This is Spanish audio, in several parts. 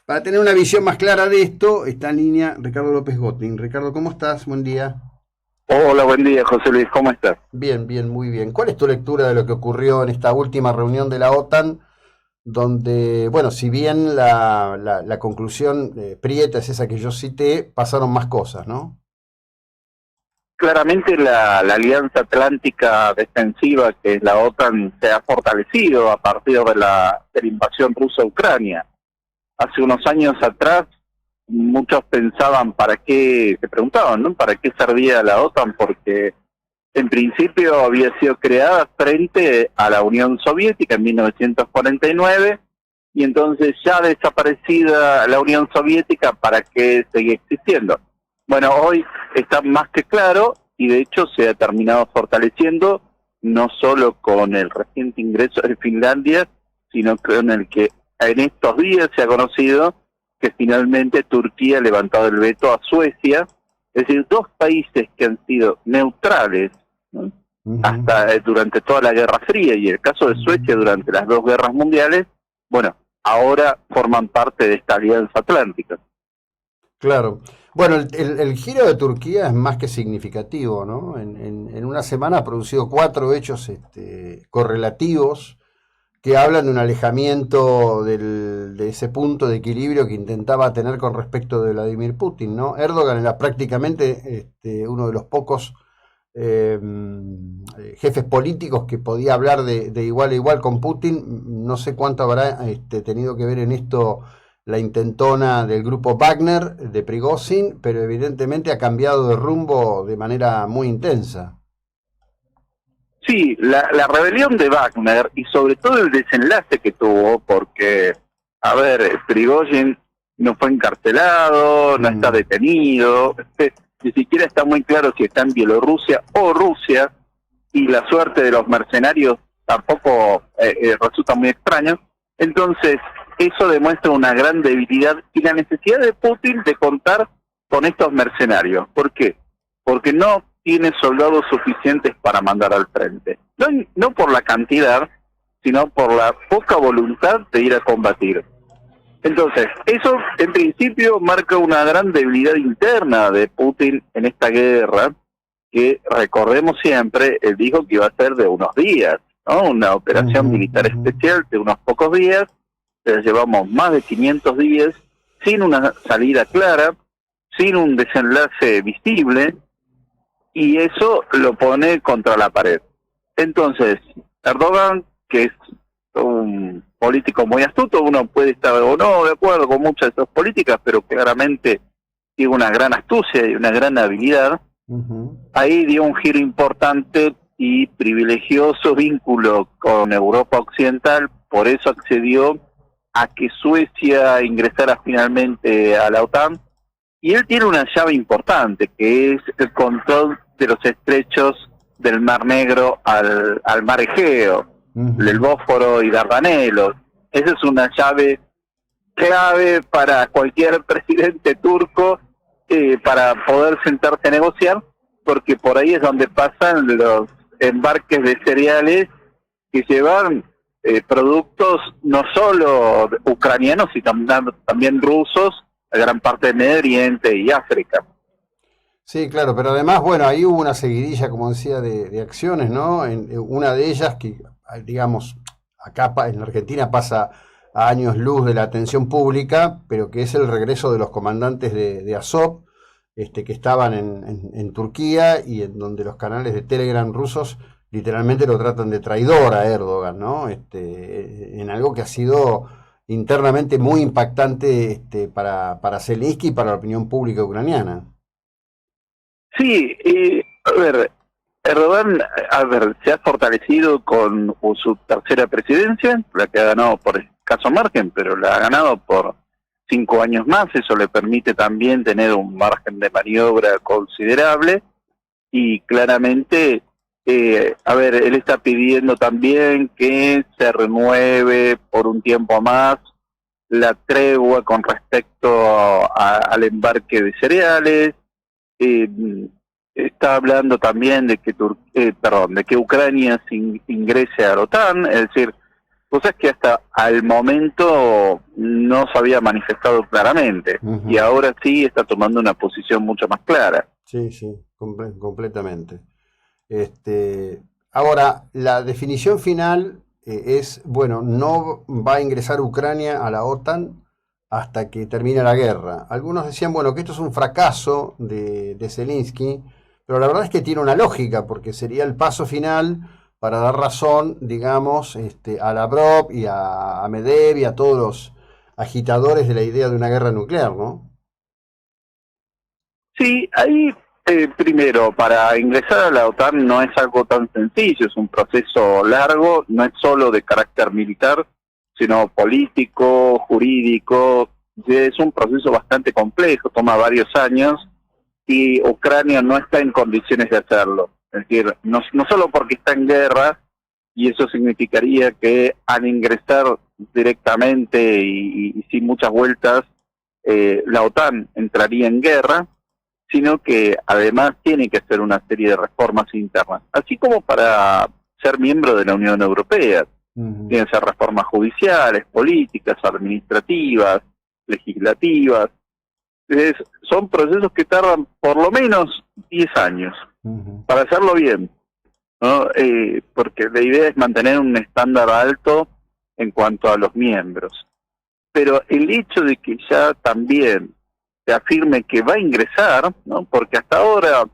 Para tener una visión más clara de esto, está en línea Ricardo López Gotin. Ricardo, ¿cómo estás? Buen día. Hola, buen día, José Luis, ¿cómo estás? Bien, bien, muy bien. ¿Cuál es tu lectura de lo que ocurrió en esta última reunión de la OTAN, donde, bueno, si bien la conclusión prieta es esa que yo cité, pasaron más cosas, ¿no? Claramente la Alianza Atlántica Defensiva, que es la OTAN, se ha fortalecido a partir de la invasión rusa a Ucrania. Hace unos años atrás, muchos pensaban se preguntaban, ¿no? ¿Para qué servía la OTAN? Porque en principio había sido creada frente a la Unión Soviética en 1949, y entonces ya desaparecida la Unión Soviética, ¿para qué seguía existiendo? Bueno, hoy está más que claro, y de hecho se ha terminado fortaleciendo, no solo con el reciente ingreso de Finlandia, sino con el que en estos días se ha conocido que finalmente Turquía ha levantado el veto a Suecia, es decir, dos países que han sido neutrales, ¿no? Ujú. Hasta durante toda la Guerra Fría, y el caso de Suecia durante las dos guerras mundiales, bueno, ahora forman parte de esta alianza atlántica. Claro. Bueno, el giro de Turquía es más que significativo, ¿no? En una semana ha producido cuatro hechos correlativos que hablan de un alejamiento de ese punto de equilibrio que intentaba tener con respecto de Vladimir Putin, ¿no? Erdogan era prácticamente uno de los pocos eh, jefes políticos que podía hablar de igual a igual con Putin. No sé cuánto habrá tenido que ver en esto la intentona del grupo Wagner de Prigozhin, pero evidentemente ha cambiado de rumbo de manera muy intensa. Sí, la rebelión de Wagner y sobre todo el desenlace que tuvo, porque, a ver, Prigozhin no fue encarcelado, no está Mm, detenido, ni siquiera está muy claro si está en Bielorrusia o Rusia, y la suerte de los mercenarios tampoco resulta muy extraño. Entonces, eso demuestra una gran debilidad y la necesidad de Putin de contar con estos mercenarios. ¿Por qué? Porque no tiene soldados suficientes para mandar al frente. No, no por la cantidad, sino por la poca voluntad de ir a combatir. Entonces, eso en principio marca una gran debilidad interna de Putin en esta guerra, que recordemos siempre, él dijo que iba a ser de unos días, ¿no? Una operación ujú, militar ujú. especial de unos pocos días, pero llevamos más de 500 días sin una salida clara, sin un desenlace visible, y eso lo pone contra la pared. Entonces, Erdogan, que es un político muy astuto, uno puede estar o no de acuerdo con muchas de sus políticas, pero claramente tiene una gran astucia y una gran habilidad, Ujú. ahí dio un giro importante y privilegió su vínculo con Europa Occidental, por eso accedió a que Suecia ingresara finalmente a la OTAN, y él tiene una llave importante, que es el control de los estrechos del Mar Negro al Mar Egeo, del Ujú. Bósforo y Dardanelos. Esa es una llave clave para cualquier presidente turco, para poder sentarse a negociar, porque por ahí es donde pasan los embarques de cereales que llevan productos no solo ucranianos, sino también rusos, a gran parte de Medio Oriente y África. Sí, claro, pero además, bueno, ahí hubo una seguidilla, como decía, de acciones, ¿no? Una de ellas que, digamos, acá en la Argentina pasa a años luz de la atención pública, pero que es el regreso de los comandantes de Azov, que estaban en Turquía y en donde los canales de Telegram rusos literalmente lo tratan de traidor a Erdogan, ¿no? En algo que ha sido internamente muy impactante para Zelensky y para la opinión pública ucraniana. Sí, a ver, Erdogan, a ver, se ha fortalecido con su tercera presidencia, la que ha ganado por escaso margen, pero la ha ganado por 5 años más. Eso le permite también tener un margen de maniobra considerable, y claramente, a ver, él está pidiendo también que se renueve por un tiempo más la tregua con respecto al embarque de cereales. eh, Está hablando también de que de que Ucrania ingrese a la OTAN, es decir, cosas que hasta al momento no se había manifestado claramente, y ahora sí está tomando una posición mucho más clara. Sí, completamente. Ahora, la definición final es, bueno, no va a ingresar Ucrania a la OTAN hasta que termine la guerra. Algunos decían, bueno, que esto es un fracaso de Zelensky, pero la verdad es que tiene una lógica, porque sería el paso final para dar razón, digamos, a Lavrov y a Medvedev y a todos los agitadores de la idea de una guerra nuclear, ¿no? Sí, ahí primero, para ingresar a la OTAN no es algo tan sencillo, es un proceso largo, no es solo de carácter militar, sino político, jurídico, es un proceso bastante complejo, toma varios años y Ucrania no está en condiciones de hacerlo. Es decir, no solo porque está en guerra, y eso significaría que al ingresar directamente y sin muchas vueltas, la OTAN entraría en guerra, sino que además tiene que hacer una serie de reformas internas, así como para ser miembro de la Unión Europea. Tienen que ser reformas judiciales, políticas, administrativas, legislativas. Son procesos que tardan por lo menos 10 años para hacerlo bien, ¿no? Porque la idea es mantener un estándar alto en cuanto a los miembros. Pero el hecho de que ya también se afirme que va a ingresar, ¿no? Porque hasta ahora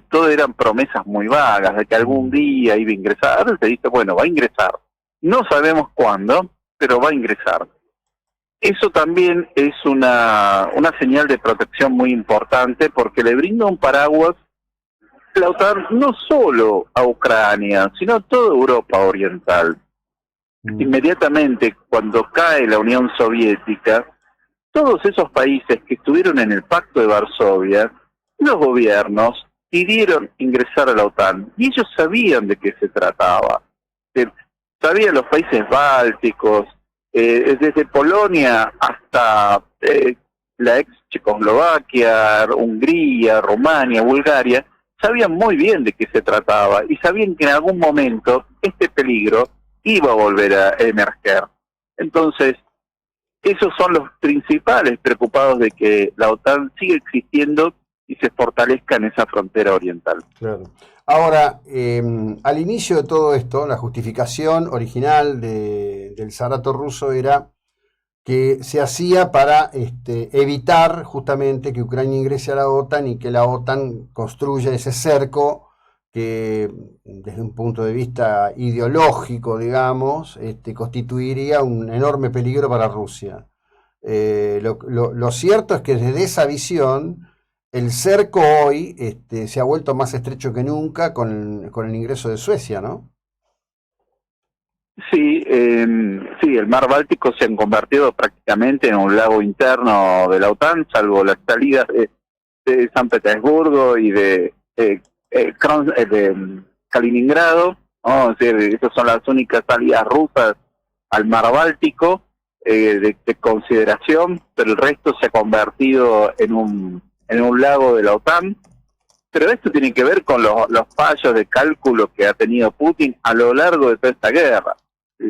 todo eran promesas muy vagas de que algún día iba a ingresar. Ahora se dice, bueno, va a ingresar. No sabemos cuándo, pero va a ingresar. Eso también es una señal de protección muy importante porque le brinda un paraguas la OTAN no solo a Ucrania, sino a toda Europa Oriental. Inmediatamente cuando cae la Unión Soviética, todos esos países que estuvieron en el Pacto de Varsovia, los gobiernos pidieron ingresar a la OTAN y ellos sabían de qué se trataba. Sabían los países bálticos, desde Polonia hasta la ex Checoslovaquia, Hungría, Rumania, Bulgaria, sabían muy bien de qué se trataba y sabían que en algún momento este peligro iba a volver a emerger. Entonces, esos son los principales preocupados de que la OTAN siga existiendo y se fortalezca en esa frontera oriental. Claro. Ahora, al inicio de todo esto, la justificación original del Zarato ruso era que se hacía para evitar justamente que Ucrania ingrese a la OTAN y que la OTAN construya ese cerco que desde un punto de vista ideológico, digamos, constituiría un enorme peligro para Rusia. Lo cierto es que desde esa visión el cerco hoy se ha vuelto más estrecho que nunca con el ingreso de Suecia, ¿no? Sí, sí, el mar Báltico se han convertido prácticamente en un lago interno de la OTAN, salvo las salidas de San Petersburgo y de Kaliningrado, ¿no? Es decir, esas son las únicas salidas rusas al mar Báltico de consideración, pero el resto se ha convertido en un lago de la OTAN. Pero esto tiene que ver con los fallos de cálculo que ha tenido Putin a lo largo de toda esta guerra.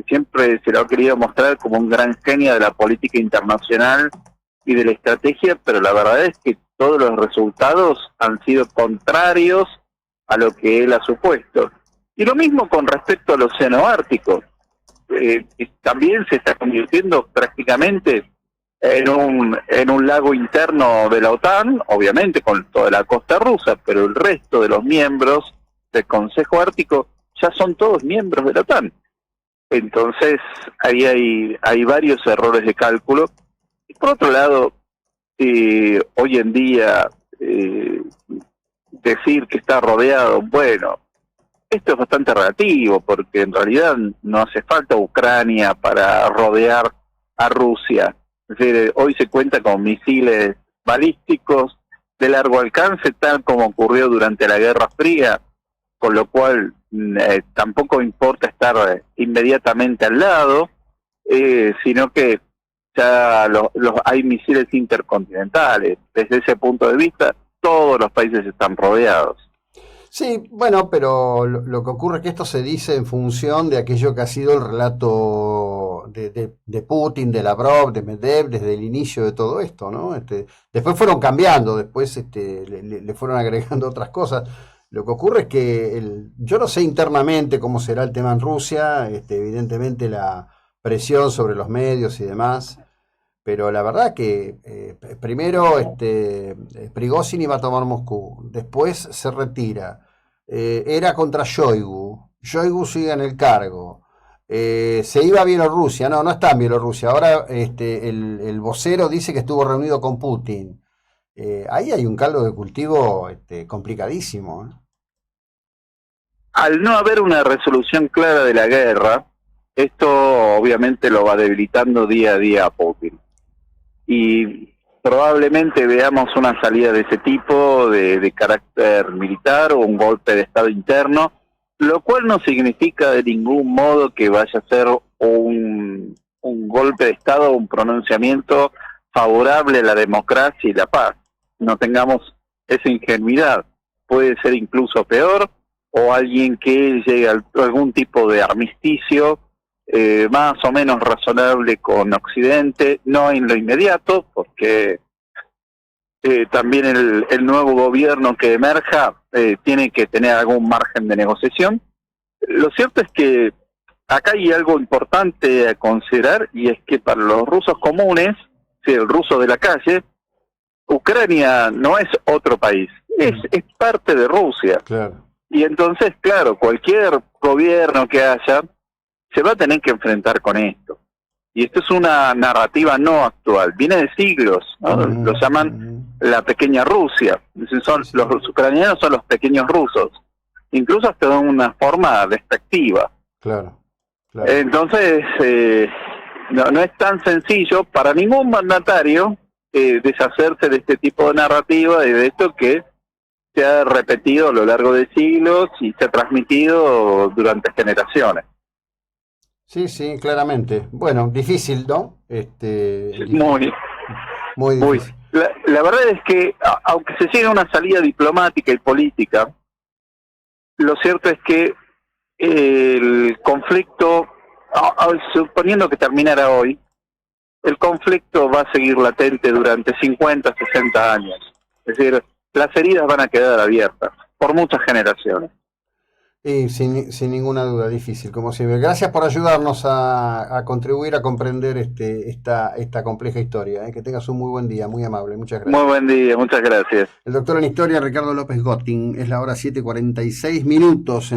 Siempre se lo ha querido mostrar como un gran genio de la política internacional y de la estrategia, pero la verdad es que todos los resultados han sido contrarios a lo que él ha supuesto. Y lo mismo con respecto al Océano Ártico. También se está convirtiendo prácticamente en un lago interno de la OTAN, obviamente con toda la costa rusa, pero el resto de los miembros del Consejo Ártico ya son todos miembros de la OTAN. Entonces, ahí hay varios errores de cálculo. Y por otro lado, hoy en día, decir que está rodeado, bueno, esto es bastante relativo, porque en realidad no hace falta Ucrania para rodear a Rusia. Es decir, hoy se cuenta con misiles balísticos de largo alcance, tal como ocurrió durante la Guerra Fría, con lo cual tampoco importa estar inmediatamente al lado, sino que ya hay misiles intercontinentales. Desde ese punto de vista, todos los países están rodeados. Sí, bueno, pero lo que ocurre es que esto se dice en función de aquello que ha sido el relato de Putin, de Lavrov, de Medvedev, desde el inicio de todo esto, ¿no? Después fueron cambiando, después le fueron agregando otras cosas. Lo que ocurre es que yo no sé internamente cómo será el tema en Rusia, evidentemente la presión sobre los medios y demás. Pero la verdad que primero Prigozhin iba a tomar Moscú, después se retira, era contra Shoigu, Shoigu sigue en el cargo, se iba a Bielorrusia, no está en Bielorrusia, ahora el vocero dice que estuvo reunido con Putin. Ahí hay un caldo de cultivo complicadísimo, ¿eh? Al no haber una resolución clara de la guerra, esto obviamente lo va debilitando día a día a Putin. Y probablemente veamos una salida de ese tipo, de carácter militar o un golpe de Estado interno, lo cual no significa de ningún modo que vaya a ser un golpe de Estado o un pronunciamiento favorable a la democracia y la paz. No tengamos esa ingenuidad. Puede ser incluso peor, o alguien que llegue a algún tipo de armisticio más o menos razonable con Occidente, no en lo inmediato, porque también el nuevo gobierno que emerja tiene que tener algún margen de negociación. Lo cierto es que acá hay algo importante a considerar, y es que para los rusos comunes, si el ruso de la calle, Ucrania no es otro país, es parte de Rusia. Claro. Y entonces, claro, cualquier gobierno que haya se va a tener que enfrentar con esto. Y esto es una narrativa no actual, viene de siglos, ¿no? Lo llaman la pequeña Rusia. Los ucranianos son los pequeños rusos, incluso hasta de una forma despectiva. Claro. Entonces, no es tan sencillo para ningún mandatario deshacerse de este tipo de narrativa y de esto que se ha repetido a lo largo de siglos y se ha transmitido durante generaciones. Sí, claramente. Bueno, difícil, ¿no? Muy difícil. La verdad es que, aunque se llegue a una salida diplomática y política, lo cierto es que el conflicto, suponiendo que terminara hoy, el conflicto va a seguir latente durante 50, 60 años. Es decir, las heridas van a quedar abiertas por muchas generaciones. Y sin ninguna duda, difícil, como siempre. Gracias por ayudarnos a contribuir a comprender esta compleja historia. Que tengas un muy buen día, muy amable. Muchas gracias. Muy buen día, muchas gracias. El doctor en historia, Ricardo López Gotting. Es la hora 7:46 minutos en el